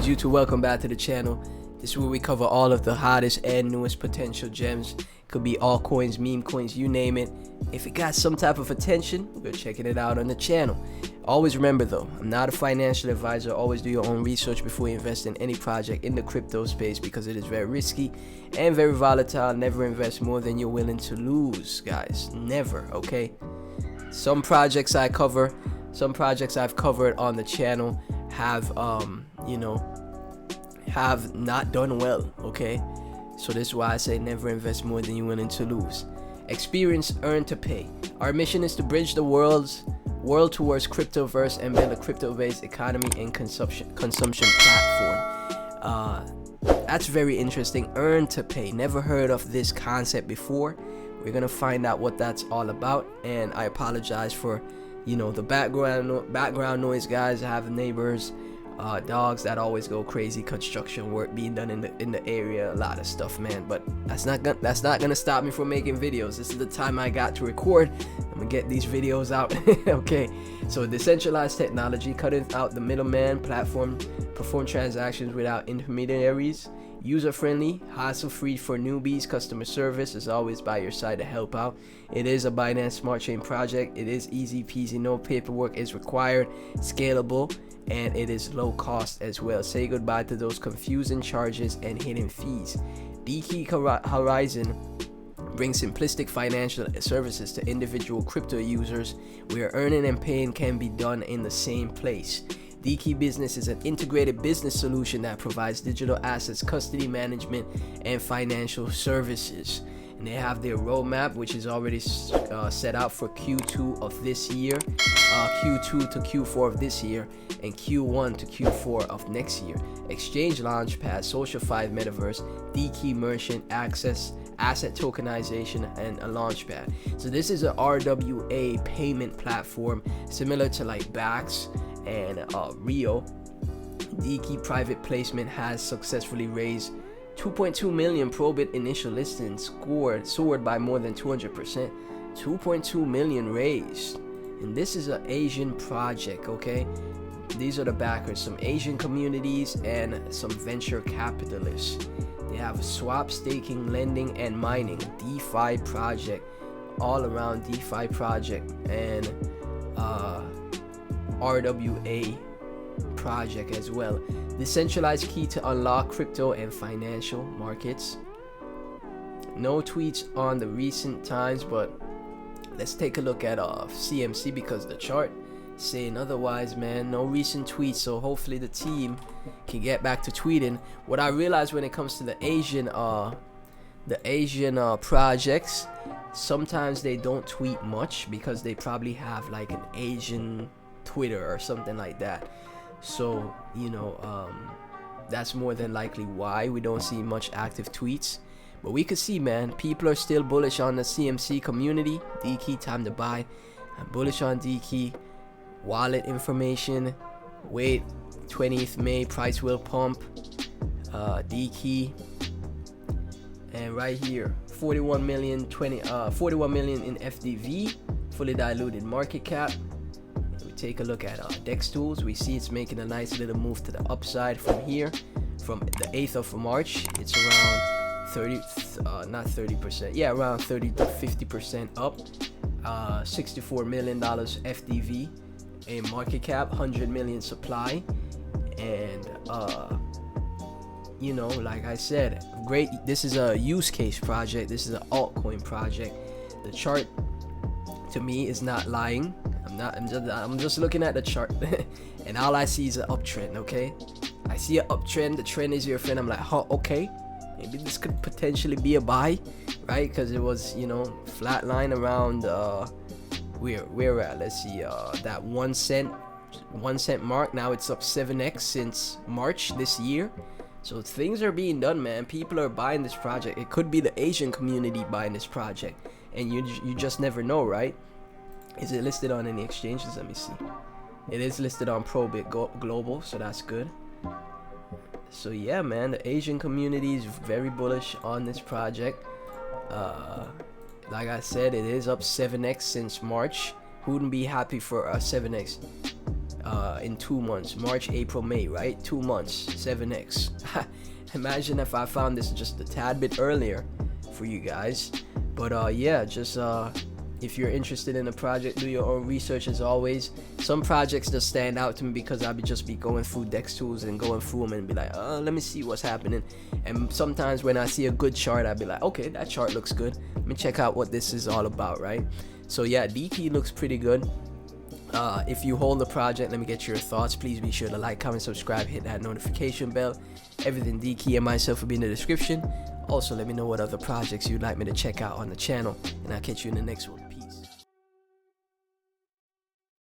YouTube, welcome back to the channel. This is where we cover all of the hottest and newest potential gems. Could be altcoins, meme coins, you name it. If it got some type of attention, we're checking it out on the channel. Always remember though, I'm not a financial advisor. Always do your own research before you invest in any project in the crypto space because it is very risky and very volatile. Never invest more than you're willing to lose, guys. Never, okay? Some projects I've covered on the channel have have not done well, okay? So this is why I say never invest more than you're willing to lose. Experience, earn to pay. Our mission is to bridge the world towards cryptoverse and build a crypto-based economy and consumption platform. That's very interesting. Earn to pay. Never heard of this concept before. We're gonna find out what that's all about, and I apologize for the background noise, guys. I have neighbors, dogs that always go crazy, construction work being done in the area, a lot of stuff, man. But that's not gonna stop me from making videos. This is the time I got to record. I'm gonna get these videos out. Okay, so decentralized technology, cutting out the middleman, platform perform transactions without intermediaries, user friendly, hassle free for newbies, customer service is always by your side to help out. It is a Binance Smart Chain project. It is easy peasy, no paperwork is required, scalable, and it is low cost as well. Say goodbye to those confusing charges and hidden fees. Dkey Horizon brings simplistic financial services to individual crypto users where earning and paying can be done in the same place. Dkey Business is an integrated business solution that provides digital assets, custody management, and financial services. And they have their roadmap, which is already set out for Q2 of this year, Q2 to Q4 of this year, and Q1 to Q4 of next year. Exchange Launchpad, SocialFi Metaverse, Dkey Merchant Access, asset tokenization, and a launchpad. So this is a RWA payment platform similar to like Bax and Rio. Dkey private placement has successfully raised 2.2 million probit initial listings, soared by more than 200%. 2.2 million raised, and this is an Asian project, okay? These are the backers, some Asian communities and some venture capitalists. They have swap, staking, lending, and mining. DeFi project, all around DeFi project, and RWA project as well. Decentralized key to unlock crypto and financial markets. No tweets on the recent times, but let's take a look at CMC because the chart saying otherwise, man. No recent tweets, so hopefully the team can get back to tweeting. What I realized when it comes to the Asian projects, sometimes they don't tweet much because they probably have like an Asian Twitter or something like that. So that's more than likely why we don't see much active tweets. But we could see, man, people are still bullish on the CMC community. Dkey, time to buy. I'm bullish on Dkey. Wallet information, wait, 20th May, price will pump. Dkey, and right here, 41 million in FDV, fully diluted market cap. We take a look at DEX tools. We see it's making a nice little move to the upside from here, from the 8th of March. It's around 30%, around 30 to 50% up. $64 million FDV, a market cap, 100 million supply, and like I said, great. This is a use case project. This is an altcoin project. The chart to me is not lying. I'm just looking at the chart and all I see is an uptrend. Okay, I see an uptrend. The trend is your friend. I'm like, okay, maybe this could potentially be a buy, right? Because it was flatline around where we're at. Let's see, that 1 cent mark. Now it's up 7x since March this year. So things are being done, man. People are buying this project. It could be the Asian community buying this project, and you just never know, right? Is it listed on any exchanges? Let me see. It is listed on Probit Global, so that's good. So yeah, man, the Asian community is very bullish on this project. Like I said, it is up 7x since March. Who wouldn't be happy for a 7x in 2 months. March, April, May, right? 2 months, 7x. Imagine if I found this just a tad bit earlier for you guys. But yeah, just if you're interested in a project, do your own research as always. Some projects just stand out to me because I'll just be going through Dex tools and going through them and be like, let me see what's happening. And sometimes when I see a good chart, I'll be like, okay, that chart looks good. Let me check out what this is all about, right? So yeah, Dkey looks pretty good. If you hold the project, let me get your thoughts. Please be sure to like, comment, subscribe, hit that notification bell. Everything Dkey and myself will be in the description. Also, let me know what other projects you'd like me to check out on the channel, and I'll catch you in the next one.